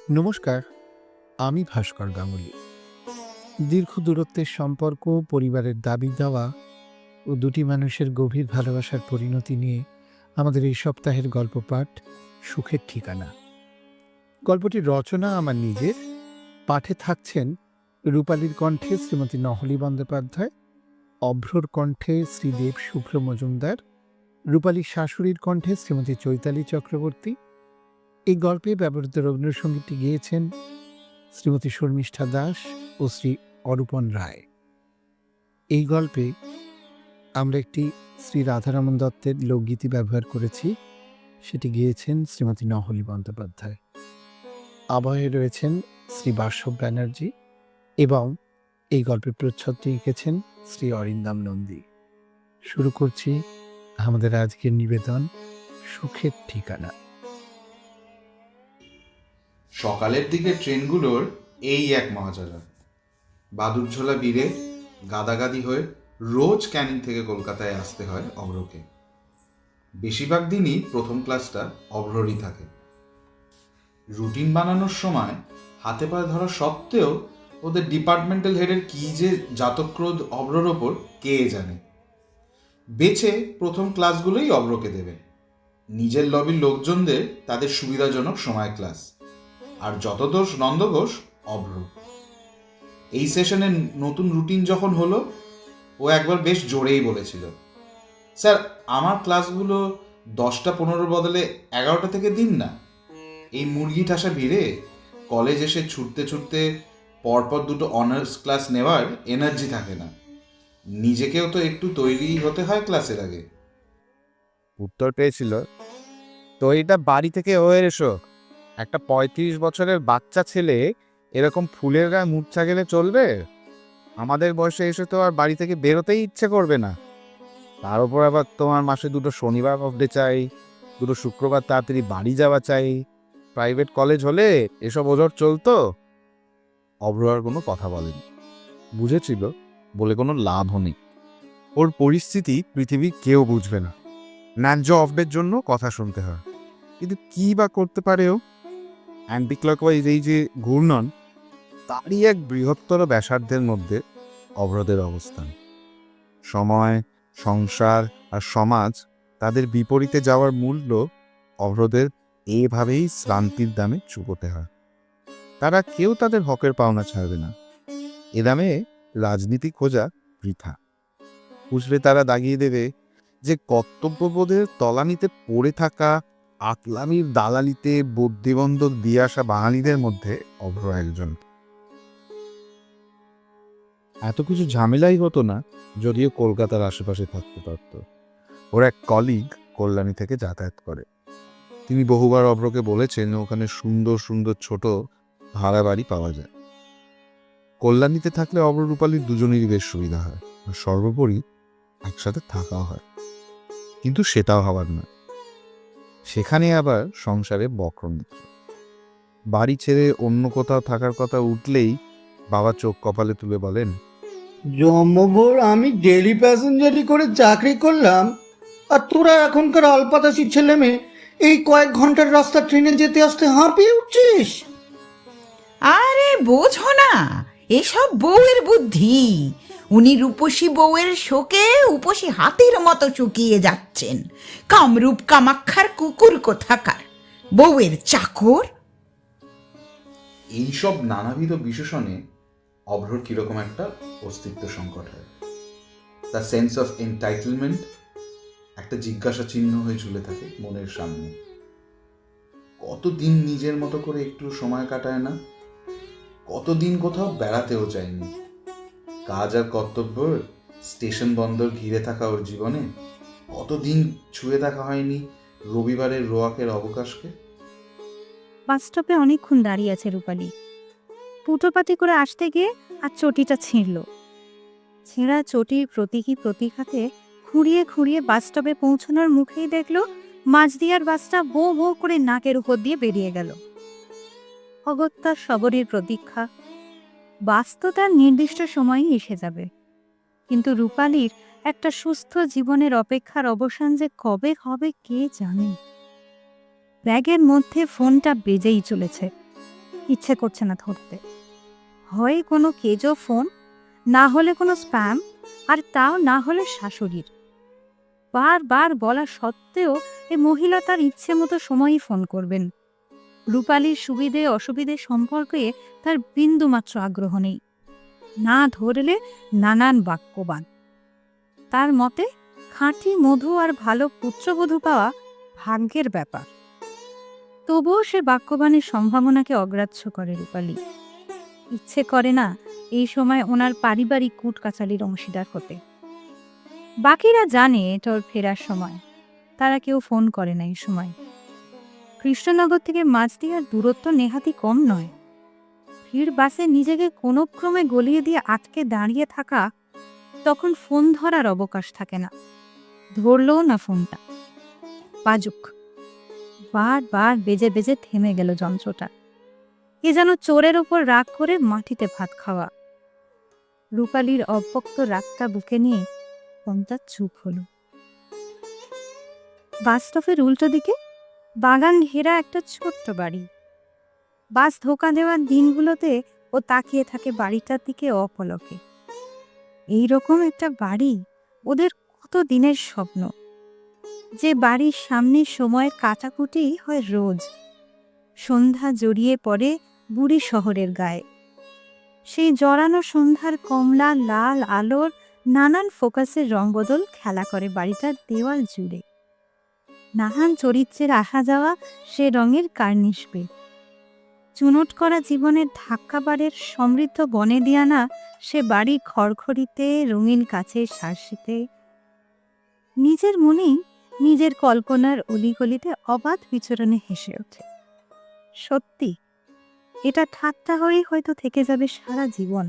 নমস্কার, আমি ভাস্কর গাঙ্গুলি। দীর্ঘ দূরত্বের সম্পর্ক, পরিবারের দাবি দেওয়া ও দুটি মানুষের গভীর ভালোবাসার পরিণতি নিয়ে আমাদের এই সপ্তাহের গল্প পাঠ সুখের ঠিকানা। গল্পটির রচনা আমার নিজের, পাঠে থাকছেন রূপালীর কণ্ঠে শ্রীমতী নহলী বন্দ্যোপাধ্যায়, অভ্রর কণ্ঠে শ্রীদেব শুভ্র মজুমদার, রূপালীর শাশুড়ির কণ্ঠে শ্রীমতী চৈতালী চক্রবর্তী। এই গল্পে ব্যবহৃত রবীন্দ্রসঙ্গীতটি গেয়েছেন শ্রীমতী শর্মিষ্ঠা দাস ও শ্রী অরূপন রায়। এই গল্পে আমরা একটি শ্রী রাধারমণ দত্তের লোকগীতি ব্যবহার করেছি, সেটি গেয়েছেন শ্রীমতী নহলী বন্দ্যোপাধ্যায়। আবহে রয়েছেন শ্রী বাসব ব্যানার্জি এবং এই গল্পের প্রচ্ছদটি এঁকেছেন শ্রী অরিন্দম নন্দী। শুরু করছি আমাদের আজকের নিবেদন, সুখের ঠিকানা। সকালের দিকে ট্রেনগুলোর এই এক মহাজালা। বাদুরঝোলা বীরে গাদাগাদি হয়ে রোজ ক্যানিং থেকে কলকাতায় আসতে হয় অভ্রকে। বেশিরভাগ দিনই প্রথম ক্লাসটা অভ্ররই থাকে। রুটিন বানানোর সময় হাতে পায়ে ধরা সত্ত্বেও ওদের ডিপার্টমেন্টাল হেডের কি যে জাতক্রোধ অভ্রর ওপর কে জানে। বেছে প্রথম ক্লাসগুলোই অভ্রকে দেবে। নিজের লবির লোকজনদের তাদের সুবিধাজনক সময় ক্লাস, আর যত দোষ নন্দঘোষ অভ্র। এই সেশনের নতুন রুটিন যখন হলো, ও একবার বেশ জোরেই বলেছিল, স্যার আমার ক্লাসগুলো 10টা-15 বদলে 11টা থেকে দিন না। এই মুরগি ঠাসা ভিড়ে কলেজ এসে ছুটতে ছুটতে পরপর দুটো অনার্স ক্লাস নেওয়ার এনার্জি থাকে না। নিজেকেও তো একটু তৈরি হতে হয় ক্লাসের আগে। উত্তর পেয়েছিল, তো এটা বাড়ি থেকে হয়ে এসো। একটা 35 বছরের বাচ্চা ছেলে এরকম ফুলের গায়ে মূর্ছা গেলে চলবে? আমাদের বয়সে এসে তো আর বাড়ি থেকে বেরোতেই ইচ্ছে করবে না। তার উপর আবার তোমার মাসে 2টো শনিবার অফ ডে চাই, 2টো শুক্রবার তাড়াতাড়ি বাড়ি যাওয়া চাই। প্রাইভেট কলেজ হলে এসব ওজোর চলতো। অভ্র আর কোনো কথা বলেনি। বুঝেছিল বলে কোনো লাভও নেই। ওর পরিস্থিতি পৃথিবীর কেউ বুঝবে না। ন্যায্য অফবের জন্য কথা শুনতে হয়, কিন্তু কি বা করতে পারে ও? অ্যান্টি ক্লকওয়াইজ এই যে ঘূর্ণন, তারই এক বৃহত্তর ব্যাসার্ধের মধ্যে অবরোধের অবস্থান। সময়, সংসার আর সমাজ তাদের বিপরীতে যাওয়ার মূল্য অবরোধের এভাবেই শ্রান্তির দামে চুকোতে হয়। তারা কেউ তাদের হকের পাওনা ছাড়বে না। এ দামে রাজনীতি খোঁজা বৃথা। খুঁজলে তারা দাগিয়ে দেবে যে কর্তব্যবোধের তলানিতে পড়ে থাকা আকলামির দালালিতে বুদ্ধিবন্ধক দিয়ে আসা বাঙালিদের মধ্যে অভ্র একজন। এত কিছু ঝামেলাই হতো না যদিও কলকাতার আশেপাশে থাকতে পারত। ওর এক কলিগ কল্যাণী থেকে যাতায়াত করে। তিনি বহুবার অভ্রকে বলেছেন ওখানে সুন্দর সুন্দর ছোট ভাড়া বাড়ি পাওয়া যায়। কল্যাণীতে থাকলে অভ্র রূপালীর দুজনেরই বেশ সুবিধা হয়, আর সর্বোপরি একসাথে থাকাও হয়। কিন্তু সেটাও হবার না। সেখানে আবার সংসারে বক্রমিত্র। বাড়ি ছেড়ে অন্য কোথাও থাকার কথা উঠলেই বাবা চোখ কপালে তুলে বলেন, জম্মভোর আমি ডেলি প্যাসেঞ্জারি করে চাকরি করলাম, আর তোরা এখনকার আলপাতাসি ছেলে মেয়ে এই কয়েক ঘন্টার রাস্তা ট্রেনে যেতে আসতে হাঁপিয়ে উঠছিস। আরে বোঝো না, এসব বউয়ের বুদ্ধি। উনি রূপসী বউয়ের শোকে উপসী হাতির মতো চুকিয়ে যাচ্ছেন। কামরূপ কামাক্ষার কুকুর কোথাকার, বউয়ের চাকর। এইসব নানাবিধ বিশেষণে অভ্রর কিরকম একটা অস্তিত্ব সংকট হয়। তার সেন্স অফ এন্টাইটেলমেন্ট একটা জিজ্ঞাসা চিহ্ন হয়ে ঝুলে থাকে মনের সামনে। কতদিন নিজের মতো করে একটু সময় কাটায় না? কতদিন কোথাও বেড়াতেও যায়নি? কাজ আর কর্তব্যের স্টেশন বন্দর ঘিরে থাকা ওর জীবনে কতদিন ছুঁয়ে দেখা হয়নি রবিবারের রোয়াকের অবকাশকে? বাস স্টপে অনেকক্ষণ দাঁড়িয়ে আছে রূপালী। পুটোপাতি করে আসতে গিয়ে আর চটিটা ছিঁড়ল। ছেঁড়া চটির প্রতীকী প্রতিঘাতে খুঁড়িয়ে খুঁড়িয়ে বাস স্টপে পৌঁছানোর মুখেই দেখল মাঝদিয়ার বাসটা ভো ভো করে নাকের উপর দিয়ে বেরিয়ে গেল। অগত্যার সবরের প্রতীক্ষা। বাস তো তার নির্দিষ্ট সময়েই এসে যাবে, কিন্তু রূপালীর একটা সুস্থ জীবনের অপেক্ষার অবসান যে কবে হবে কে জানে। ব্যাগের মধ্যে ফোনটা বেজেই চলেছে। ইচ্ছে করছে না ধরতে। হয় কোনো কেজো ফোন, না হলে কোনো স্প্যাম, আর তাও না হলে শাশুড়ির। বারবার বলা সত্ত্বেও এই মহিলা তার ইচ্ছে মতো সময়ই ফোন করবেন। রূপালীর সুবিধে অসুবিধে সম্পর্কে তার বিন্দুমাত্র আগ্রহ নেই। না ধরলে নানান বাক্যবান। তার মতে খাঁটি মধু আর ভালো পুত্রবধূ পাওয়া ভাগ্যের ব্যাপার। তবুও সে বাক্যবাণের সম্ভাবনাকে অগ্রাহ্য করে রূপালী। ইচ্ছে করে না এই সময় ওনার পারিবারিক কুটকাচালির অংশীদার হতে। বাকিরা জানে এটা ওর ফেরার সময়, তারা কেউ ফোন করে না এই সময়। কৃষ্ণনগর থেকে মাঝদিয়ার দূরত্ব নেহাতি কম নয়। ভিড় বাসে নিজেকে কোনো ক্রমে গলিয়ে দিয়ে আটকে দাঁড়িয়ে থাকা, তখন ফোন ধরার অবকাশ থাকে না। ধরলও না ফোনটা। বাজুক। বারবার বেজে বেজে থেমে গেল যন্ত্রটা। এ যেন চোরের ওপর রাগ করে মাটিতে ভাত খাওয়া। রূপালীর অব্যক্ত রাগটা বুকে নিয়ে ফোনটা চুপ হল। বাস স্টপের উল্টো দিকে বাগান ঘেরা একটা ছোট্ট বাড়ি। বাস ধোকা দেওয়ার দিনগুলোতে ও তাকিয়ে থাকে বাড়িটার দিকে অপলকে। এইরকম একটা বাড়ি ওদের কত দিনের স্বপ্ন, যে বাড়ির সামনে সময়ের কাটাকুটি হয় রোজ। সন্ধ্যা জড়িয়ে পড়ে বুড়ি শহরের গায়ে। সেই জড়ানো সন্ধ্যার কমলা লাল আলোর নানান ফোকাসের রং বদল খেলা করে বাড়িটার দেওয়াল জুড়ে। নানান চরিত্রের আসা যাওয়া সে রঙের কার্নিশ বেদ। চুনট করা জীবনের ধাক্কাবারের সমৃদ্ধ বনে দিয়ানা সে বাড়ি খড়খড়িতে রঙিন কাছের শার্সিতে। নিজের মনেই নিজের কল্পনার অলিগলিতে অবাধ বিচরণে হেসে ওঠে। সত্যি এটা ঠাট্টা হয়েই হয়তো থেকে যাবে সারা জীবন।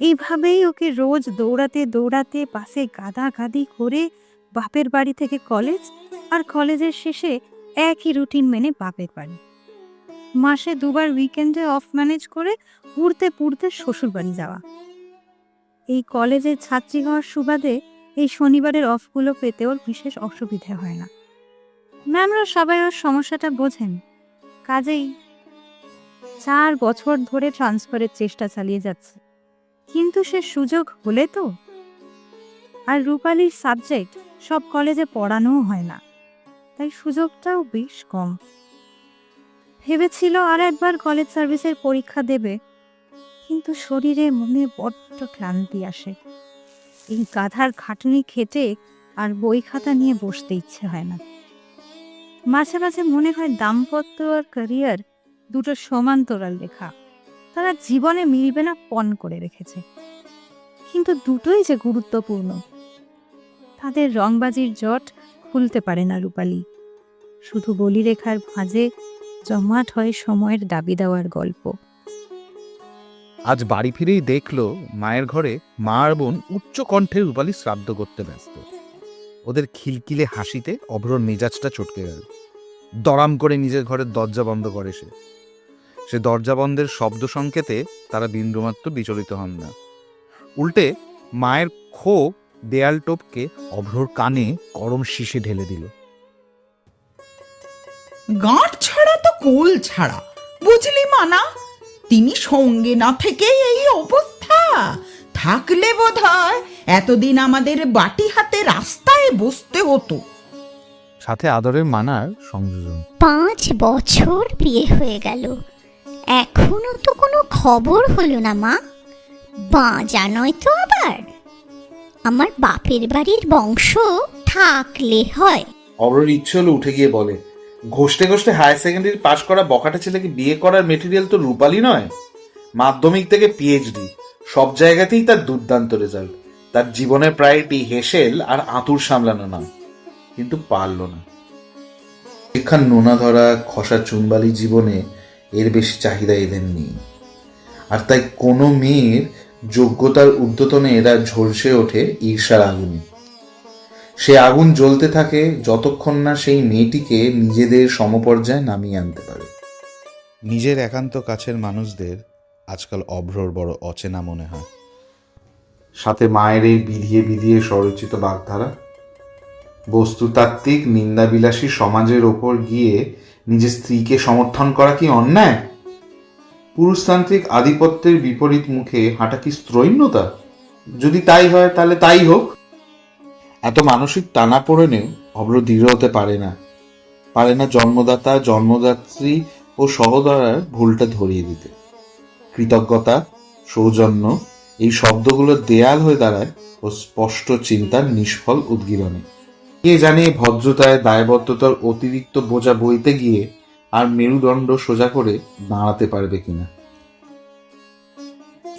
এইভাবেই ওকে রোজ দৌড়াতে দৌড়াতে বাসে গাদাগাদি করে বাপের বাড়ি থেকে কলেজ, আর কলেজের শেষে একই রুটিন মেনে বাপের বাড়ি। মাসে দুবার উইকেন্ডে অফ ম্যানেজ করে ঘুরতে পুড়তে শ্বশুর বাড়ি যাওয়া। এই কলেজের ছাত্রী হওয়ার সুবাদে এই শনিবারের অফগুলো পেতে ওর বিশেষ অসুবিধে হয় না। ম্যামরা সবাই ওর সমস্যাটা বোঝেন। কাজেই 4 বছর ধরে ট্রান্সফারের চেষ্টা চালিয়ে যাচ্ছে, কিন্তু সে সুযোগ হলে তো। আর রূপালীর সাবজেক্ট সব কলেজে পড়ানোও হয় না, তাই সুযোগটাও বেশ কম। ভেবেছিল আর একবার কলেজ সার্ভিসের পরীক্ষা দেবে, কিন্তু শরীরে মনে বড্ড ক্লান্তি আসে। এই গাধার খাটুনি খেটে আর বই খাতা নিয়ে বসতে ইচ্ছে হয় না। মাঝে মাঝে মনে হয় দাম্পত্য আর ক্যারিয়ার দুটো সমান্তরাল রেখা, তারা জীবনে মিলবে না পণ করে রেখেছে। কিন্তু দুটোই যে গুরুত্বপূর্ণ। তাদের রংবাজির জট খুলতে পারে না রূপালী। শুধু বলিরেখার ভাঁজে জমাট হয় সময়ের দাবি দেওয়ার গল্প। আজ বাড়ি ফিরেই দেখলো মায়ের ঘরে মা আর বোন উচ্চ কণ্ঠে রূপালী শ্রাদ্ধ করতে ব্যস্ত। ওদের খিলখিলে হাসিতে অভ্রর মেজাজটা চটকে গেল। দরাম করে নিজের ঘরের দরজা বন্ধ করে সে দরজা বন্ধের শব্দ সংকেতে তারা বিন্দুমাত্র বিচলিত হন না। উল্টে মায়ের ক্ষোভ দেয়াল টোপকে অভ্রর কানে গরম শিশে ঢেলে দিল। গাঁট ছাড়া তো কোল ছাড়া, বুঝলি মানা? তিনি সঙ্গে না থেকে এই অবস্থা থাকলে বোধহয় এতদিন আমাদের বাটি হাতে রাস্তায় বসতে হতো। সাথে আদরের মানার সংযোজন। 5 বছর বিয়ে হয়ে গেল, এখনো তো কোনো খবর হলো না মা। বাঁচা নয় তো আবার। আমার বাপের বাড়ির বংশ থাকলে হয়। অবরোর ইচ্ছে হলো উঠে গিয়ে বলে, ঘষতে ঘষতে হায়ার সেকেন্ডারি পাশ করা বখাটা ছেলেকে বিয়ে করার মেটেরিয়াল তো রূপালী নয়। মাধ্যমিক থেকে পিএইচডি সব জায়গাতেই তার দুর্দান্ত রেজাল্ট। তার জীবনের প্রায়োরিটি হেসেল আর আঁতুর সামলানো না, কিন্তু পারল না। শিক্ষার নোনা ধরা খসা চুনবালি জীবনে এর বেশি চাহিদা এদের নেই। আর তাই কোনো মেয়ের যোগ্যতার ঊর্ধ্বতনে এরা ঝলসে ওঠে ঈর্ষার আগুনে। সে আগুন জ্বলতে থাকে যতক্ষণ না সেই মেয়েটিকে নিজেদের সমপর্যায়ে নামিয়ে আনতে পারে। নিজের একান্ত কাছের মানুষদের আজকাল অভ্রর বড় অচেনা মনে হয়। সাথে মায়ের এই বিধিয়ে বিধিয়ে স্বরচিত বাগধারা। বস্তুতাত্ত্বিক নিন্দাবিলাসী সমাজের ওপর গিয়ে নিজের স্ত্রীকে সমর্থন করা কি অন্যায়? পুরুষতান্ত্রিক আধিপত্যের বিপরীত মুখে হাঁটা কি স্ত্রৈন্যতা? যদি তাই হয় তাহলে তাই হোক। এত মানসিক টানাপোড়েনেও অভ্র দৃঢ় হতে পারে না জন্মদাতা, জন্মদাত্রী ও সহোদরার ভুলটা ধরিয়ে দিতে। কৃতজ্ঞতা, সৌজন্য এই শব্দগুলো দেয়াল হয়ে দাঁড়ায় ও স্পষ্ট চিন্তার নিষ্ফল উদ্গীরণে। কে জানে ভদ্রতায় দায়বদ্ধতার অতিরিক্ত বোঝা বইতে গিয়ে আর মেরুদণ্ড সোজা করে দাঁড়াতে পারবে কিনা।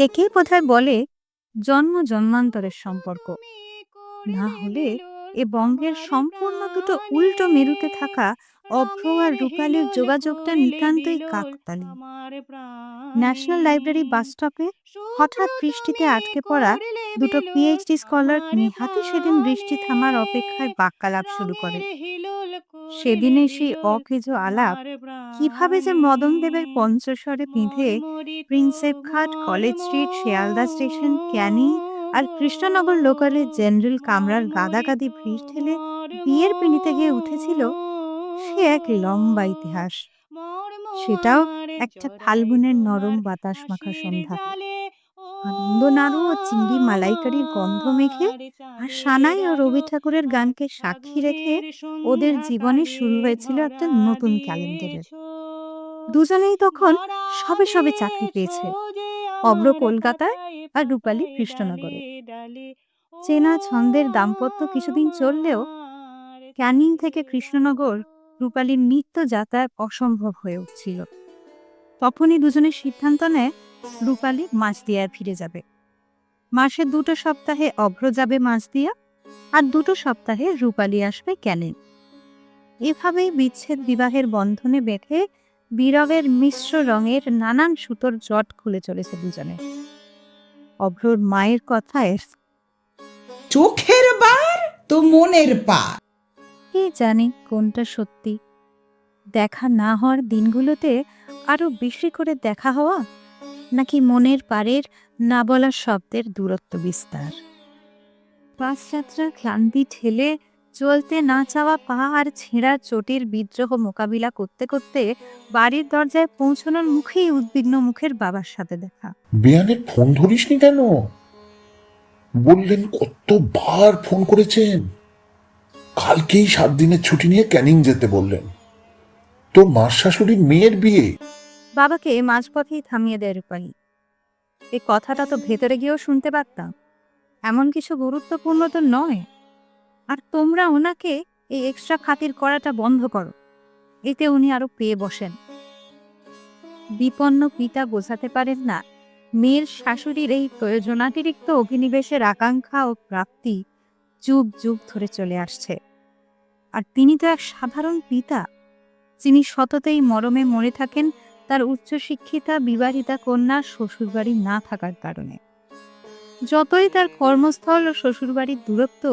একেই বোধহয় বলে জন্ম জন্মান্তরের সম্পর্ক। না হলে এ বঙ্গের সম্পূর্ণ দুটো উল্টো মেরুতে থাকা অভ্র আর রূপালীর যোগাযোগটা নিতান্তই কাকতালীয়। ন্যাশনাল লাইব্রেরি বাস স্টপে হঠাৎ বৃষ্টিতে আটকে পড়া দুটো পিএইচডি স্কলার নিহাতি সেদিন বৃষ্টি থামার অপেক্ষায় বাক্যালাপ শুরু করে। সেদিনে সেই অকেজো আলাপ কিভাবে যে মদনদেবের পঞ্চস্বরে বিঁধে Prinsep Ghat, College Street, Sealdah station, Canning আর কৃষ্ণনগর লোকালের জেনারেল কামরার গাদাগাদি ভিড় ঠেলে বিয়ের পিঁড়িতে গিয়ে উঠেছিল, সে এক লম্বা ইতিহাস। সেটাও একটা ফাল্গুনের নরম বাতাস মাখা সন্ধ্যা। আনন্দ নাড়ু ও চিংড়ি মালাইকারির গন্ধ মেখে আর সানাই ও রবি ঠাকুরের গানকে সাক্ষী রেখে ওদের জীবনে শুরু হয়েছিল একটা নতুন ক্যালেন্ডারের। দুজনেই তখন সবে সবে চাকরি পেয়েছে, অভ্র কলকাতায় আর রূপালী কৃষ্ণনগরে। চেনা ছন্দের দাম্পত্য কিছুদিন চললেও ক্যানিং থেকে কৃষ্ণনগর রূপালীর নিত্য যাতায়াত অসম্ভব হয়ে উঠছিল। তখনই দুজনের সিদ্ধান্ত নেয় রূপালী মাঝদিয়ায় ফিরে যাবে। মাসে 2 সপ্তাহে অভ্র যাবে মাঝদিয়া, আর 2 সপ্তাহে রূপালী আসবে ক্যানিং। এভাবেই বিচ্ছেদ বিবাহের বন্ধনে বেঁধে বিরহের মিশ্র রঙের নানান সুতোর জট খুলে চলেছে দুজনে। অভ্রর মায়ের কথায় চোখের বার তো মনের পার। কে জানে কোনটা সত্যি? দেখা না হওয়ার দিনগুলোতে আরো বেশি করে দেখা হওয়া, নাকি মনের পারের না বলা শব্দের দূরত্ব বিস্তার? বাস যাত্রা ক্লান্তি ঠেলে চলতে না চাওয়া পা আর ছেঁড়া চোটের বিদ্রোহ মোকাবিলা করতে করতে বাড়ির দরজায় পৌঁছানোর মুখেই উদ্বিগ্ন মুখের বাবার সাথে দেখা। বেয়ানের ফোন ধরিসনি কেন? বললেন কতবার ফোন করেছেন। কালকেই 7 দিনের ছুটি নিয়ে ক্যানিং যেতে বললেন। তোর মার শাশুড়ির মেয়ের বিয়ে। বাবাকে মাঝপথেই থামিয়ে দেয় রূপালী। এই কথাটা তো ভেতরে গিয়েও শুনতে পারতাম, এমন কিছু গুরুত্বপূর্ণ তো নয়। আর তোমরা ওনাকে এই এক্সট্রা খাতির করাটা বন্ধ করো, এতে উনি আরো পেয়ে বসেন। বিপন্ন পিতা বোঝাতে পারেন না মেয়ের শাশুড়ির এই প্রয়োজনাতিরিক্ত অভিনিবেশের আকাঙ্ক্ষা ও প্রাপ্তি যুগ যুগ ধরে চলে আসছে। আর তিনি তো এক সাধারণ পিতা, যিনি সততেই মরমে মরে থাকেন তার উচ্চশিক্ষিতা বিবাহিতা কন্যা শ্বশুরবাড়ি না থাকার কারণে। যতই তার কর্মস্থল ও শ্বশুরবাড়ির দূরত্ব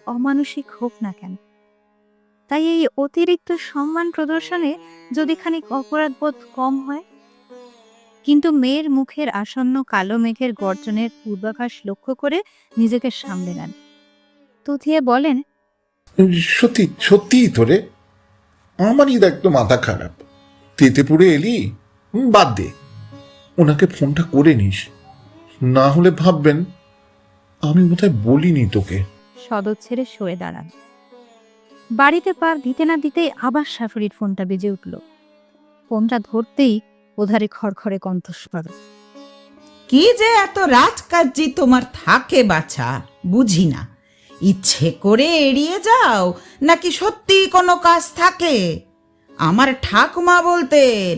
অমানসিক হোক না কেন, তাই এই অতিরিক্ত সম্মান প্রদর্শনে যদি খানিক অপরাধবোধ কম হয়। কিন্তু মেয়ের মুখের আসন্ন কালো মেঘের গর্জনের পূর্বাভাস লক্ষ্য করে নিজেকে সামলে নেন। তুথিয়ে বলেন, সত্যি সত্যি তোরে আমারই দেখ তো মাথা খারাপ। তেতেপুরে এলি, বাদ দে, ওনাকে ফোনটা করে নিস, না হলে ভাববেন আমি বোধহয় বলিনি তোকে। সদর ছেড়ে সরে দাঁড়ান। বাড়িতে পা দিতে না দিতেই আবার শাশুড়ির ফোনটা বেজে উঠল। ফোনটা ধরতেই ওধারে খড়খড়ে কণ্ঠস্বর, কি যে এত রাজকার্যি তোমার থাকে বাছা, বুঝি না। ইচ্ছে করে এড়িয়ে যাও নাকি সত্যি কোনো কাজ থাকে? আমার ঠাকুমা বলতেন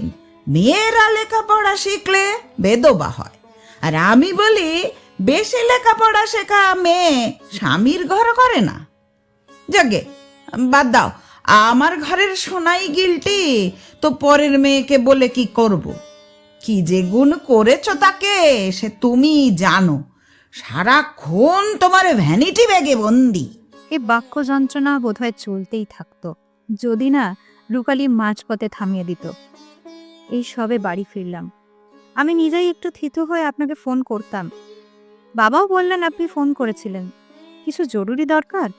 মেয়েরা লেখাপড়া শিখলে বেদবা হয়, আর আমি বলি বেশি লেখাপড়া শেখা মেয়ে স্বামীর ঘর করে না। যাগে বাদ দাও, আমার ঘরের সোনাই গিলটি তো পরের মেয়েকে বলে কি করব? কি যে গুণ করেছ তাকে সে তুমি জানো। সারাক্ষণ তোমার ভ্যানিটি ব্যাগে বন্দি। এ বাক্য যন্ত্রণা বোধহয় চলতেই থাকতো, যদি না রূপালী মাঝপথে থামিয়ে দিত। এই সবে বাড়ি ফিরলাম, আমি নিজেই একটু থিতু হয়ে আপনাকে ফোন করতাম। বাবাও বললেন আপনি ফোন করেছিলেন, কিছু জরুরি দরকার?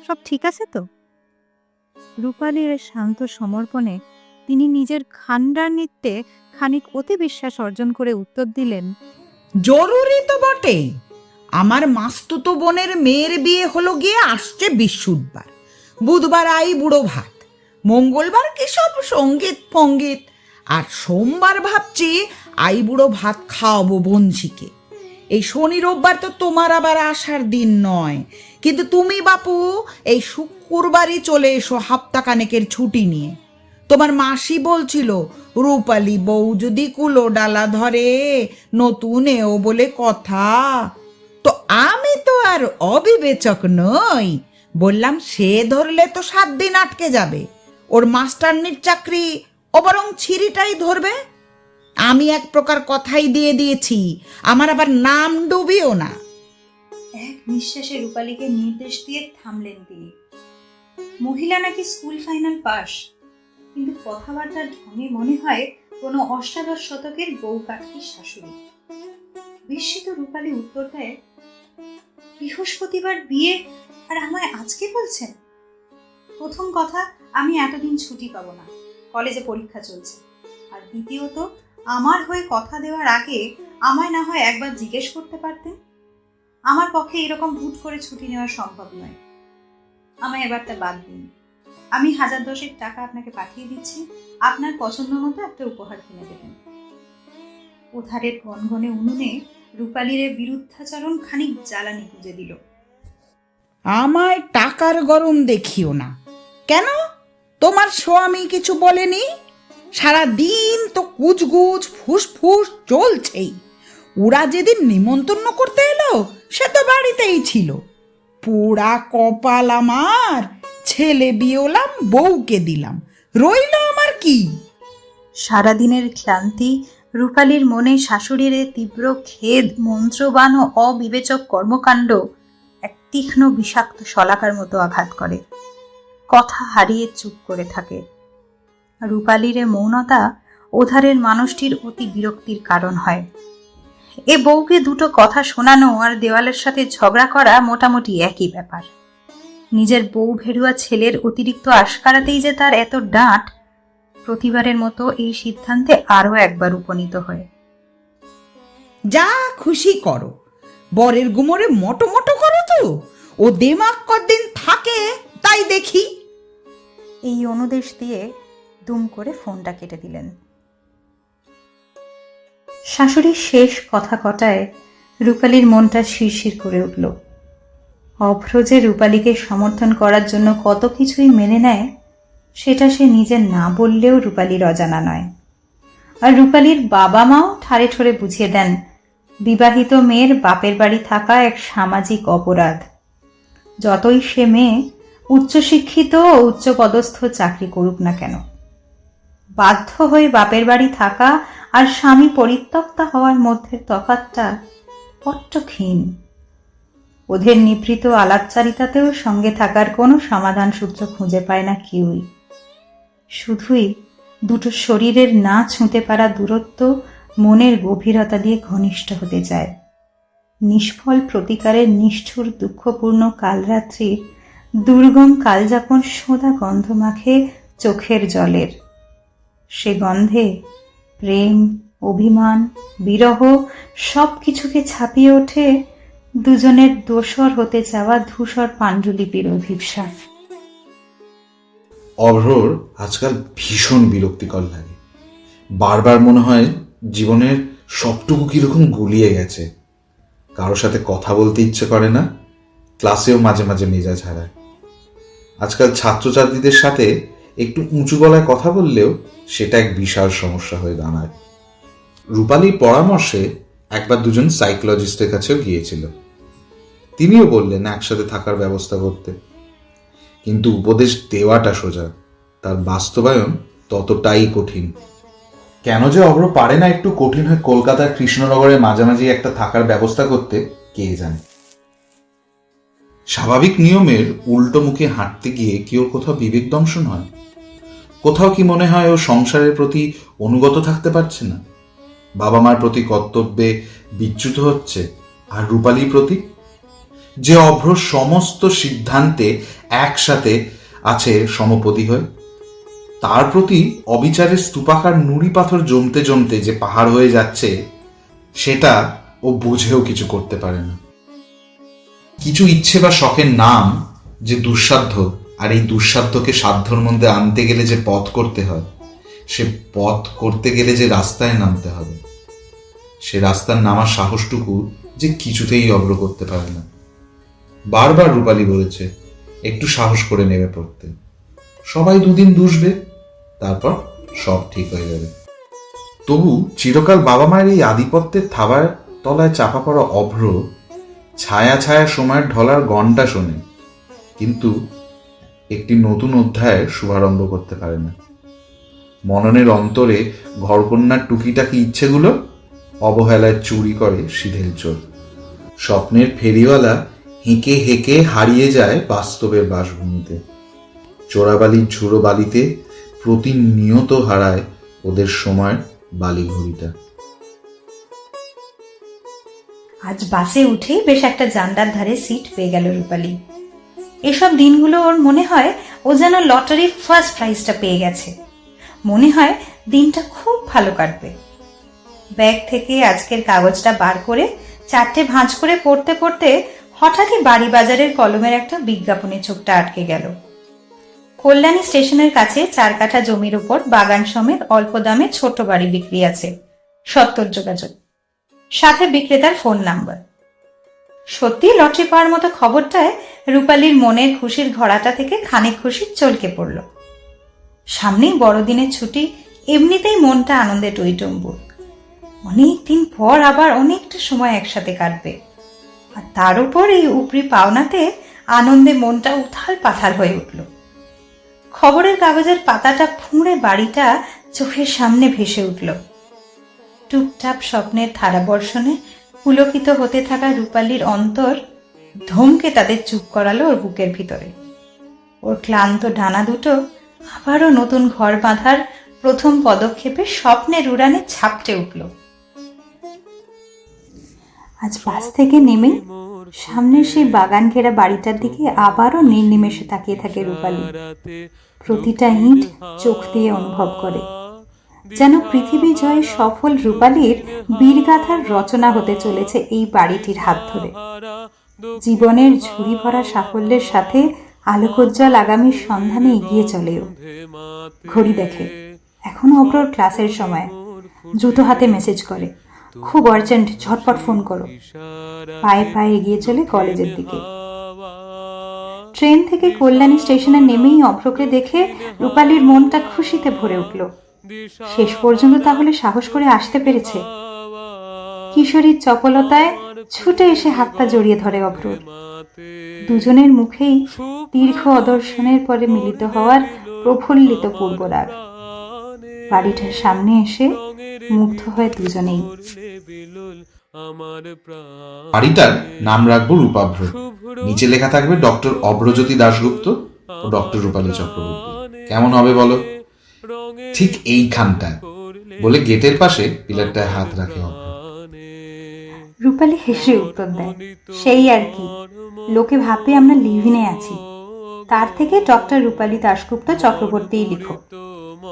সব ঠিক আছে তো? রূপালীর শান্ত সমর্পণে তিনি নিজের খান্ডার নৃত্যে খানিক অতি বিশ্বাস অর্জন করে উত্তর দিলেন, জরুরি তো বটেই। আমার মাস্তুতো বোনের মেয়ের বিয়ে হলো গিয়ে আসছে বৃহস্পতিবার, বুধবার আই বুড়ো ভাত, মঙ্গলবার কি সব সঙ্গীত ফঙ্গীত, আর সোমবার ভাবছি আই বুড়ো ভাত খাওয়াবো বংশীকে। এই শনি রোববার তো তোমার আবার আসার দিন নয়, কিন্তু তুমি বাপু এই শুক্রবারই চলে এসো হাপ্তাখানেকের ছুটি নিয়ে। তোমার মাসি বলছিল রূপালী বউ যদি কুলো ডালা ধরে নতুন এও বলে কথা। তো আমি তো আর অবিবেচক নই, বললাম সে ধরলে তো 7 দিন আটকে যাবে, ওর মাস্টারনির চাকরি ও বরং ছিঁড়িটাই ধরবে। আমি এক প্রকার কথাই দিয়ে দিয়েছি, আমার আবার নাম ডুবিও না। এক নিঃশ্বাসে রূপালীকে নির্দেশ দিয়ে থামলেন তিনি। মহিলা নাকি স্কুল ফাইনাল পাস, কিন্তু কথাবার্তার ঢঙে মনে হয় কোনো অষ্টাদশ শতকের বউ কাঠি শাশুড়ি। বিস্মিত রূপালী উত্তর দেয়, বৃহস্পতিবার বিয়ে আর আমায় আজকে বলছেন? প্রথম কথা, আমি এতদিন ছুটি পাবো না, কলেজে পরীক্ষা চলছে। আর দ্বিতীয়ত, আমার হয়ে কথা দেওয়ার আগে আমায় না হয় একবার জিজ্ঞেস করতে পারতেন। আমার পক্ষে এরকম হুট করে ছুটি নেওয়া সম্ভব নয়। আমায় এবারটা বাদ দিন। আমি 1010 টাকা আপনাকে পাঠিয়ে দিচ্ছি, আপনার পছন্দ মতো একটা উপহার কিনে দেবেন। ওধারের গনগনে উনুনে রূপালীর বিরুদ্ধাচরণ খানিক জ্বালানি গুঁজে দিল। আমায় টাকার গরম দেখিও না। কেন, তোমার স্বামী কিছু বলেনি? সারা দিন তো কুচগুচ ফুসফুস চলছেই। ওরা যেদিন নিমন্ত্রণ করতে এলো সে তো বাড়িতেই ছিল। পোড়া কপাল আমার, ছেলে বিয়েলাম, বউকে দিলাম, রইল আমার কি? সারাদিনের ক্লান্তি রূপালীর মনে শাশুড়ির তীব্র খেদ, মন্ত্রবান ও অবিবেচক কর্মকাণ্ড এক তীক্ষ্ণ বিষাক্ত শলাকার মতো আঘাত করে। কথা হারিয়ে চুপ করে থাকে। রূপালীর মৌনতা ওধারের মানুষটির অতি বিরক্তির কারণ হয়। এ বউকে দুটো কথা শোনানো আর দেওয়ালের সাথে ঝগড়া করা মোটামুটি একই ব্যাপার। নিজের বউ ভেড়ুয়া ছেলের অতিরিক্ত আশকারাতেই যে তার এত ডাঁট, প্রতিবারের মতো এই সিদ্ধান্তে আরও একবার উপনীত হয়। যা খুশি করো, বরের গুমরে মটো মটো করো তো, ও দেমাগ কদিন থাকে তাই দেখি। এই অনুদেশ দিয়ে দুম করে ফোনটা কেটে দিলেন। শাশুড়ির শেষ কথা কটায় রূপালীর মনটা শিরশির করে উঠল। অভ্র যে রূপালীকে সমর্থন করার জন্য কত কিছুই মেনে নেয়, সেটা সে নিজে না বললেও রূপালীর অজানা নয়। আর রূপালীর বাবা মাও ঠাড়ে ঠোড়ে বুঝিয়ে দেন, বিবাহিত মেয়ের বাপের বাড়ি থাকা এক সামাজিক অপরাধ। যতই সে মেয়ে উচ্চশিক্ষিত ও উচ্চপদস্থ চাকরি করুক না কেন, বাধ্য হয়ে বাপের বাড়ি থাকা আর স্বামী পরিত্যক্তা হওয়ার মধ্যে তফাৎটা বড্ড ক্ষীণ। ওদের নিভৃত আলাপচারিতাতেও সঙ্গে থাকার কোনো সমাধান সূত্র খুঁজে পায় না কেউই। শুধুই দুটো শরীরের না ছুঁতে পারা দূরত্ব মনের গভীরতা দিয়ে ঘনিষ্ঠ হতে যায়। নিষ্ফল প্রতিকারের নিষ্ঠুর দুঃখপূর্ণ কালরাত্রির দুর্গম কালযাপন সোঁদা গন্ধ মাখে চোখের জলের। সে গন্ধে প্রেম, অভিমান, বিরহ সব কিছুকে ছাপিয়ে ওঠে দুজনের দোসর হতে চাওয়া ধূসর পাণ্ডুলিপির অভিপ্সা। অভ্রর আজকাল ভীষণ বিরক্তিকর লাগে। বারবার মনে হয় জীবনের সবটুকু কিরকম গুলিয়ে গেছে। কারোর সাথে কথা বলতে ইচ্ছে করে না, ক্লাসেও মাঝে মাঝে মেজাজ হারায়। আজকাল ছাত্রছাত্রীদের সাথে একটু উঁচু গলায় কথা বললেও সেটা এক বিশাল সমস্যা হয়ে দাঁড়ায়। রূপালীর পরামর্শে একবার দুজন সাইকোলজিস্টের কাছেও গিয়েছিল। তিনিও বললেন একসাথে থাকার ব্যবস্থা করতে, কিন্তু উপদেশ দেওয়াটা সোজা, তার বাস্তবায়ন ততটাই কঠিন। কেন যে অভ্র পারে না একটু কঠিন হয়ে কলকাতার কৃষ্ণনগরের মাঝামাঝি একটা থাকার ব্যবস্থা করতে, কে জানে। স্বাভাবিক নিয়মের উল্টো মুখে হাঁটতে গিয়ে কি ওর কোথাও বিবেক দংশন হয়? কোথাও কি মনে হয় ও সংসারের প্রতি অনুগত থাকতে পারছে না, বাবা মার প্রতি কর্তব্যে বিচ্যুত হচ্ছে? আর রূপালীর প্রতি, যে অভ্র সমস্ত সিদ্ধান্তে একসাথে আছে সমপতি হয়ে? তার প্রতি অবিচারের স্তূপাকার নুড়ি পাথর জমতে জমতে যে পাহাড় হয়ে যাচ্ছে সেটা ও বুঝেও কিছু করতে পারে না। কিছু ইচ্ছে বা শখের নাম যে দুঃসাধ্য, আর এই দুঃসাধ্যকে সাধ্যর মধ্যে আনতে গেলে যে পথ করতে হয়, সে পথ করতে গেলে যে রাস্তায় নামতে হবে, সে রাস্তার নামার সাহসটুকু যে কিছুতেই অগ্র করতে পারে না। বারবার রূপালী বলেছে একটু সাহস করে নেমে পড়তে, সবাই দুদিন দুষবে, তারপর সব ঠিক হয়ে যাবে। তবু চিরকাল বাবা মায়ের এই আধিপত্যের থাবার তলায় চাপা পড়া অভ্র ছায়া ছায়া সময়ের ঢলার ঘণ্টা শোনে, কিন্তু একটি নতুন অধ্যায়ের শুভারম্ভ করতে পারে না। মননের অন্তরে ঘরকন্যার টুকিটাকি ইচ্ছেগুলো অবহেলায় চুরি করে সিধেল চোর। স্বপ্নের ফেরিওয়ালা হেঁকে হেঁকে হারিয়ে যায় বাস্তবের বাসভূমিতে। চোরাবালির ঝুড়ো বালিতে প্রতিনিয়ত হারায় ওদের সময়ের বালি ঘড়িটা। আজ বাসে উঠেই বেশ একটা জানলার ধারে সিট পেয়ে গেল রূপালী। এসব দিনগুলো ওর মনে হয় ও যেন লটারির ফার্স্ট প্রাইজটা পেয়ে গেছে। মনে হয় দিনটা খুব ভালো কাটবে। ব্যাগ থেকে আজকের কাগজটা বার করে 4টে ভাঁজ করে পড়তে পড়তে হঠাৎই বাড়ি বাজারের কলমের একটা বিজ্ঞাপনে চোখটা আটকে গেল। কল্যাণী স্টেশনের কাছে 4 কাঠা জমির উপর বাগান সমেত অল্প দামে ছোট বাড়ি বিক্রি আছে, সত্তর যোগাযোগ, সাথে বিক্রেতার ফোন নাম্বার। সত্যি লটারি পাওয়ার মতো খবরটায় রূপালীর মনের খুশির ঘোড়াটা থেকে খানিক খুশি চলকে পড়ল। সামনেই বড়দিনের ছুটি, এমনিতেই মনটা আনন্দে টইটম্বুর। অনেকদিন পর আবার অনেকটা সময় একসাথে কাটবে, আর তার উপর এই উপরি পাওনাতে আনন্দে মনটা উথাল পাথাল হয়ে উঠল। খবরের কাগজের পাতাটা ফুঁড়ে বাড়িটা চোখের সামনে ভেসে উঠল। টুপটাপ স্বপ্নের ধারাবর্ষণে পুলকিত হতে থাকা রূপালীর অন্তর ধমকে তাদের চুপ করালো ওর বুকের ভিতরে। ওর ক্লান্ত ডানা দুটো আবারও নতুন ঘর বাঁধার প্রথম পদক্ষেপে স্বপ্নের উড়ানে ঝাপটে উঠল। আজ বাস থেকে নেমে সামনের সেই বাগান ঘেরা বাড়িটার দিকে আবারও নির্নিমেষে তাকিয়ে থাকে রূপালী। প্রতিটা ইঁট চোখ দিয়ে অনুভব করে, যেন পৃথিবী জয়ে সফল রূপালীর বীরগাথার রচনা হতে চলেছে এই বাড়িটির হাত ধরে। জীবনের ঝুড়ি ভরা সাফল্যের সাথে আলোকোজ্জ্বল আগামীর সন্ধানে এগিয়ে চলেও। ঘড়ি দেখে, এখন অব্রর ক্লাসের সময়। দ্রুত হাতে মেসেজ করে, খুব আর্জেন্ট, ঝটপট ফোন করো। পায়ে পায়ে এগিয়ে চলে কলেজের দিকে। ট্রেন থেকে কল্যাণী স্টেশনে নেমেই অভ্রকে দেখে রূপালীর মনটা খুশিতে ভরে উঠল। শেষ পর্যন্ত তাহলে সাহস করে আসতে পেরেছে। কিশোরীর চপলতায় ছুটে এসে হাতটা জড়িয়ে ধরে অভ্রর। দুজনের মুখেই দীর্ঘ অদর্শনের পরে মিলিত হওয়ার প্রফুল্লিত পূর্বরাগ। বাড়িটার সামনে এসে মুগ্ধ হয় দুজনেই। বাড়িটার নাম রাখবো রূপাভ্র, নিচে লেখা থাকবে ডক্টর অভ্রজ্যোতি দাশগুপ্ত ও ডক্টর রূপালী চক্রবর্তী। কেমন হবে বলো? ঠিক এইখানটায় বলে গেটের পাশে পিলারটায় হাত রাখে অভ্র। রূপালী হেসে উত্তর দেয়, সেই আর কি, লোকে ভাববে আমরা লিভিনে আছি, তার থেকে ডক্টর রূপালী দাশগুপ্ত চক্রবর্তীই লিখো।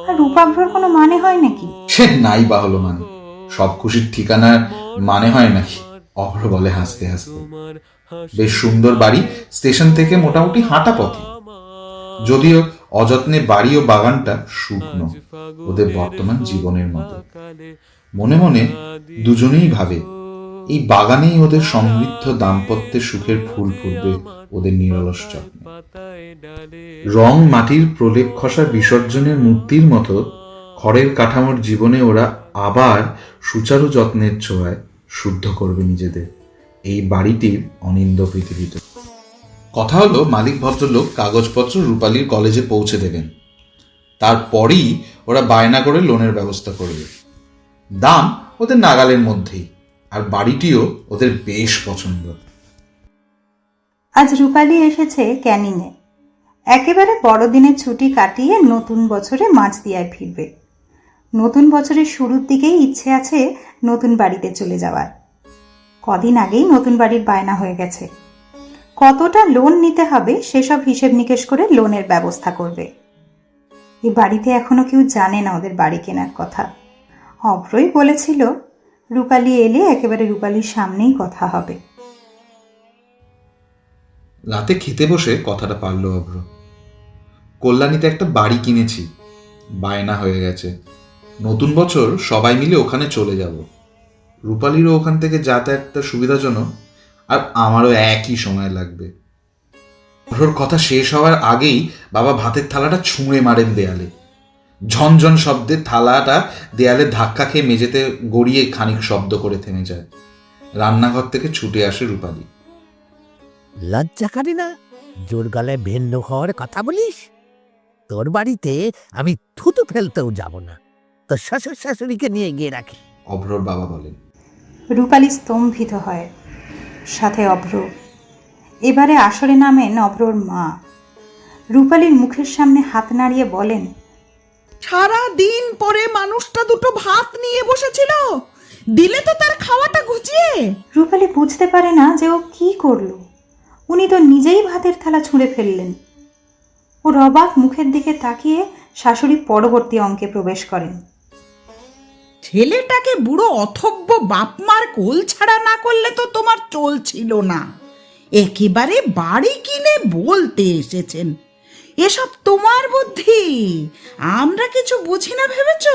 আর রূপাভ্রর কোনো মানে হয় নাকি? সে নাই বা হলো মানে, সব খুশির ঠিকানার মানে হয় নাকি? অভ্র বলে হাসতে হাসতে। বেশ সুন্দর বাড়ি, স্টেশন থেকে মোটামুটি হাঁটা পথে। যদিও অযত্নে বাড়ি ও বাগানটা শুকনো ওদের বর্তমান জীবনের মতো। মনে মনে দুজনেই ভাবে এই বাগানেই ওদের সমৃদ্ধ দাম্পত্যের সুখের ফুল ফুটবে ওদের নিরলস যত্নে। রং মাটির প্রলেপ খসা বিসর্জনের মূর্তির মতো খড়ের কাঠামোর জীবনে ওরা আবার সুচারু যত্নের ছোঁয়ায় শুদ্ধ করবে নিজেদের এই বাড়িটির অনিন্দ পৃথিবীতে। কথা হলো মালিক ভদ্রলোক কাগজপত্র রূপালীর কলেজে পৌঁছে দেবেন, তারপরেই ওরা বায়না করে লোনের ব্যবস্থা করবে। দাম ওদের নাগালের মধ্যেই, আর বাড়িটিও ওদের বেশ পছন্দ। আজ রূপালী এসেছে ক্যানিংয়ে। একেবারে বড়দিনের ছুটি কাটিয়ে নতুন বছরে মাঝদিয়ায় ফিরবে। নতুন বছরের শুরুর দিকেই ইচ্ছে আছে নতুন বাড়িতে চলে যাওয়ার। কদিন আগেই নতুন বাড়ির বায়না হয়ে গেছে। কতটা লোন নিতে হবে সেসব হিসেব নিকেশ করে লোনের ব্যবস্থা করবে। এ বাড়িতে এখনো কেউ জানে না ওদের বাড়ি কেনার কথা। অভ্রই বলেছিল রূপালী এলে একেবারে রূপালীর সামনেই কথা হবে। রাতে খেতে বসে কথাটা পারল অভ্র। কল্যাণীতে একটা বাড়ি কিনেছি, বায়না হয়ে গেছে। নতুন বছর সবাই মিলে ওখানে চলে যাব। রূপালীরও ওখান থেকে যাতায়াতটা সুবিধাজনক, আর আমারও একই সময় লাগবে। অভ্রর কথা শেষ হওয়ার আগেই বাবা ভাতের থালাটা ছুঁড়ে মারেন দেয়ালে। ঝনঝন শব্দে থালাটা দেয়ালে ধাক্কা খেয়ে মেঝেতে গড়িয়ে খানিক শব্দ করে থেমে যায়। রান্নাঘর থেকে ছুটে আসে রূপালী। লজ্জা করে না জোর গলায় ভিন্ন হওয়ার কথা বলিস? তোর বাড়িতে আমি থুতু ফেলতেও যাব না, তোর শ্বশুর শাশুড়িকে নিয়ে গিয়ে রাখি। অভ্রর বাবা বলেন। রূপালী স্তম্ভিত হয়, সাথে অভ্র। এবারে আসরে নামেন অভ্রর মা। রূপালীর মুখের সামনে হাত নাড়িয়ে বলেন, সারা দিন পরে মানুষটা দুটো ভাত নিয়ে বসেছিল, দিলে তো তার খাওয়াটা ঘুচিয়ে। রূপালী বুঝতে পারে না যে ও কি করলো। উনি তো নিজেই ভাতের থালা ছুঁড়ে ফেললেন। ওর অবাক মুখের দিকে তাকিয়ে শাশুড়ি পরবর্তী অঙ্কে প্রবেশ করেন। ছেলেটাকে বুড়ো অথব্য বাপমার কোল ছাড়া না করলে তো তোমার চলছিল না। একেবারে বাড়ি কিনে বলতে এসেছেন। এসব তোমার বুদ্ধি, আমরা কিছু বুঝি না ভেবেছ?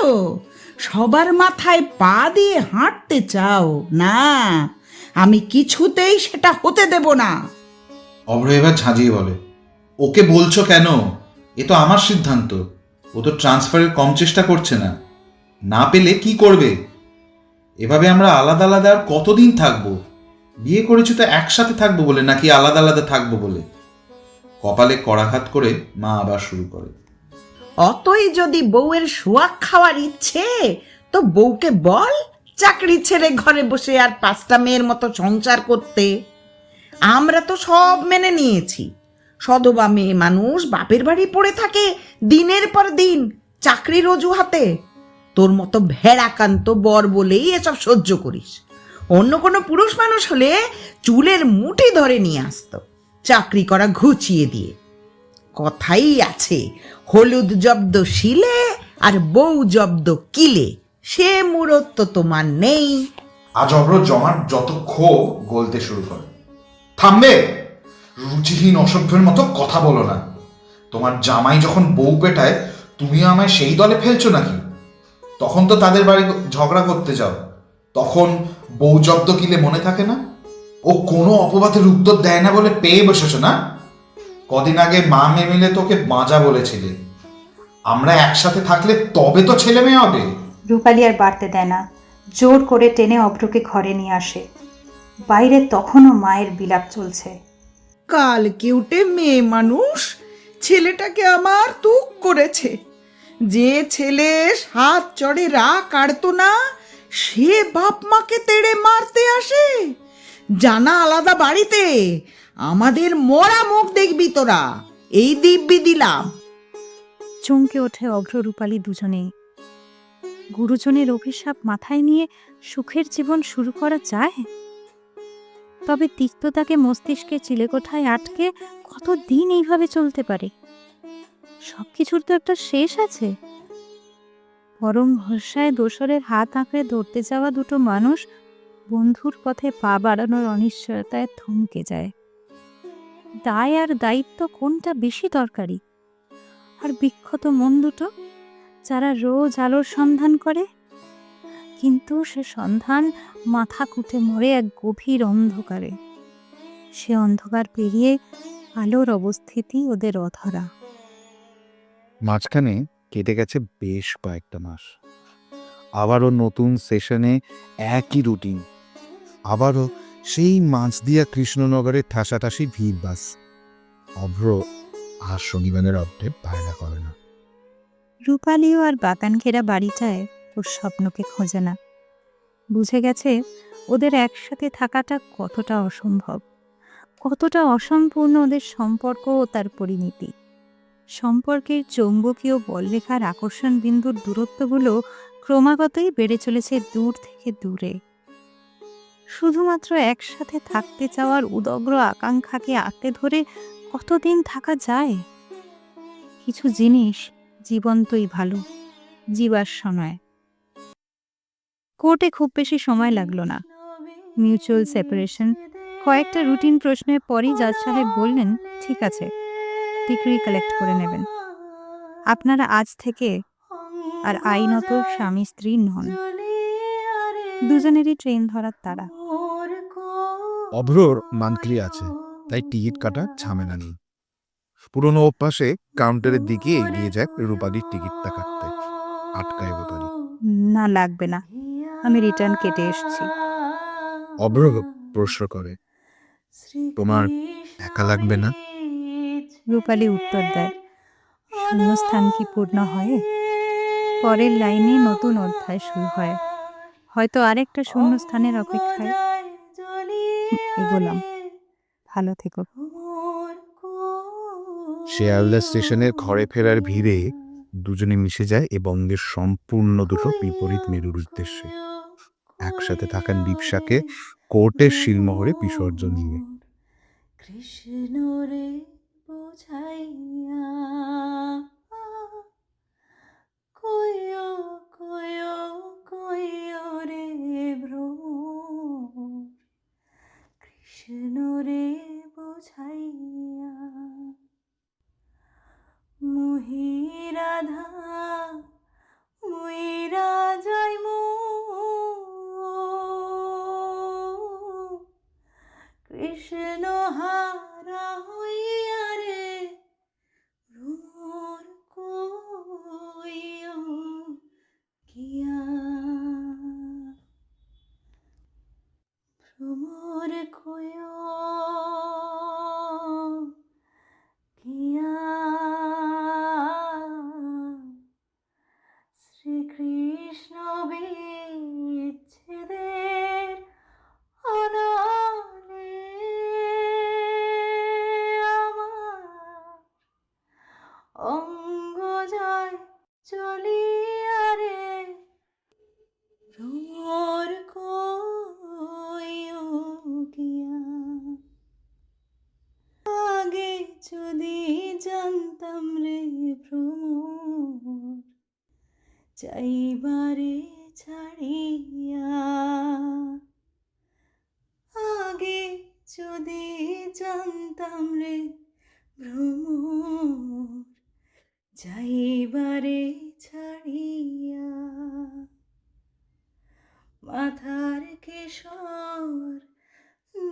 সবার মাথায় পা দিয়ে হাঁটতে চাও না, আমি কিছুতেই সেটা হতে দেব না। অভ্র এবার ঝাঁঝিয়ে বলে, ওকে বলছো কেন? এ তো আমার সিদ্ধান্ত। ও তো ট্রান্সফারের কম চেষ্টা করছে না। না পেলে কি করবে? এভাবে আমরা আলাদা আলাদা আর কতদিন থাকবো? বিয়ে করেছি তো একসাথে থাকবো বলে, নাকি আলাদা আলাদা থাকবো বলে? কপালে কড়াঘাত করে মা আবার শুরু করে। অতই যদি বউয়ের সোয়াগ খাওয়ার ইচ্ছে, তো বউকে বল চাকরি ছেড়ে ঘরে বসে আর 5টা মেয়ের মতো সংসার করতে। আমরা তো সব মেনে নিয়েছি। সধবা মেয়ে মানুষ বাপের বাড়ি পড়ে থাকে দিনের পর দিন চাকরির অজুহাতে। তোর মতো ভেড়াকান্ত বর বলেই এসব সহ্য করিস। অন্য কোনো পুরুষ মানুষ হলে চুলের মুঠি ধরে নিয়ে আসতো, চাকরি করা ঘুচিয়ে দিয়ে। কথাই আছে, হলুদ জব্দ শিলে আর বউ জব্দ কিলে। সে মূরত তোমার নেই। আজ অভ্র জমার যত ক্ষোভ গলতে শুরু করে। থামবে? রুচিহীন অসভ্যের মতো কথা বলো না। তোমার জামাই যখন বউ পেটায়, তুমিও আমায় সেই দলে ফেলছো নাকি? তখন তো তাদের বাড়ি ঝগড়া করতে যাও, তখন বউ জব্দ কিলে মনে থাকে না? ও কোনো অপবাদের উত্তর দেয় না বলে পেয়ে বসেছ না? কদিন আগে মা মেয়ে মিলে তোকে বাঁজা বলেছিলে। আমরা একসাথে থাকলে তবে তো ছেলে মেয়ে হবে। রূপালী আর বাড়তে দেয় না, জোর করে টেনে অভ্রকে ঘরে নিয়ে আসে। বাইরে তখনও মায়ের বিলাপ চলছে। কাল কেউটে মেয়ে মানুষ ছেলেটাকে আমার তুক করেছে। যে ছেলে হাত চড়ে রা কাটতো না, সে বাপ মাকে তেড়ে মারতে আসে। জানা আলাদা বাড়িতে, আমাদের মরা মুখ দেখবি তোরা, এই দিব্যি দিলাম। চমকে ওঠে অভ্র রূপালী দুজনেই। গুরুজনের অভিশাপ মাথায় নিয়ে সুখের জীবন শুরু করা যায়? তবে তিক্ততাকে মস্তিষ্কে চিলেকোঠায় আটকে কতদিন এইভাবে চলতে পারে? সবকিছুর তো একটা শেষ আছে। পরম ভরসায় দোসরের হাত আঁকড়ে ধরতে যাওয়া দুটো মানুষ বন্ধুর পথে পা বাড়ানোর অনিশ্চয়তায় থমকে যায়। দায় আর দায়িত্ব কোনটা বেশি দরকারি? আর বিক্ষত মন দুটো যারা রোজ আলোর সন্ধান করে, কিন্তু সে সন্ধান মাথা কুটে মরে এক গভীর অন্ধকারে। সে অন্ধকার পেরিয়ে আলোর অবস্থিতি ওদের অধরা। মাঝখানে কেটে গেছে বেশ কয়েকটা মাস। আবারও নতুন সেশনে একই রুটিন, আবারও সেই মাঝদিয়া কৃষ্ণনগরের ঠাসাঠাসি ভিড় বাস। অভ্র আর শনিবারের আপডেট বায়না করে না। রূপালীও আর বাগান ঘেরা বাড়িটায় ওর স্বপ্নকে খোঁজে না। বুঝে গেছে ওদের একসাথে থাকাটা কতটা অসম্ভব, কতটা অসম্পূর্ণ ওদের সম্পর্ক ও তার পরিণতি। সম্পর্কের চৌম্বকীয় বলরেখার আকর্ষণ বিন্দুর দূরত্বগুলো ক্রমাগতই বেড়ে চলেছে দূর থেকে দূরে। শুধুমাত্র একসাথে থাকতে চাওয়ার উদগ্র আকাঙ্ক্ষাকে আঁকড়ে ধরে কতদিন থাকা যায়? কিছু জিনিস জীবন্তই ভালো, জীবাশ্ম নয়। কোর্টে খুব বেশি সময় লাগলো না। মিউচুয়াল সেপারেশন, কয়েকটা রুটিন প্রশ্নের পরই জাজ সাহেব বললেন, ঠিক আছে, ডিক্রি কালেক্ট করে নেবেন। আপনারা আজ থেকে আর আইনত স্বামী স্ত্রী নন। দুজনেরই ট্রেন ধরার তাড়া। অভ্রর মান্থলি আছে, তাই টিকিট কাটা ঝামেলা নেই। পুরনো অভ্যাসে কাউন্টারের দিকে এগিয়ে যায় রূপালীর টিকিটটা কাটতে। আটকায় রূপালী। না, লাগবে না, আমি রিটার্ন কেটে এসেছি। অভ্র প্রশ্ন করে, তোমার একা লাগবে না? রূপালী উত্তর দেয়, শূন্যস্থান কি পূর্ণ হয়? পরের লাইনে নতুন অধ্যায় শুরু হয়, হয়তো আরেকটা শূন্যস্থানের অপেক্ষায়। এগোলাম, ভালো থেকো। শিয়ালদা স্টেশনের ঘরে ফেরার ভিড়ে দুজনে মিশে যায় এ বঙ্গের সম্পূর্ণ দুটো বিপরীত মেরুর উদ্দেশ্যে। একসাথে থাকার দীপসাকে কোর্টের শিলমোহরে বিসর্জন নিয়ে। কৃষ্ণ রে বুঝাইয়া কইও কইও কইও রে ভ্রমর, কৃষ্ণ রে বুঝাইয়া মুহি রাধা মুইরা যাইমু, কৃষ্ণ হারা হইয়া রে ভ্রমর কইও কিয়া, ভ্রমর কইও কিয়া, শ্রীকৃষ্ণ বিচ্ছেদের অনালে আমার অঙ্গ যায় চলিয়া রে ভ্রমর কইও কিয়া, আগে যদি জানতাম রে ভ্রমর, চাইবারে ছাড়িয়া, আগে যদি জানতাম রে ভ্রমর, যাইবারে ছাড়িয়া, মাথার কেশর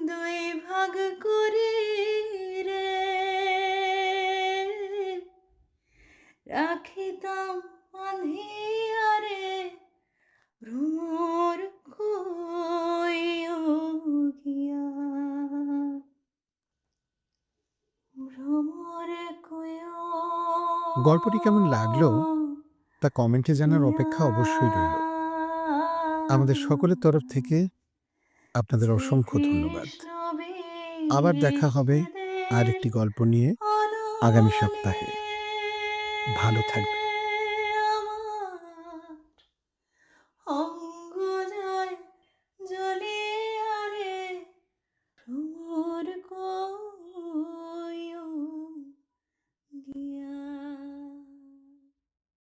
দুই ভাগ করে রে রাখিতাম বাঁধিয়া রে ভ্রমর কইও গিয়া, ভ্রমর কইও। গল্পটি কেমন লাগলো তা কমেন্টে জানার অপেক্ষা অবশ্যই রইল। আমাদের সকলের তরফ থেকে আপনাদের অসংখ্য ধন্যবাদ। আবার দেখা হবে আর একটি গল্প নিয়ে আগামী সপ্তাহে। ভালো থাকবেন।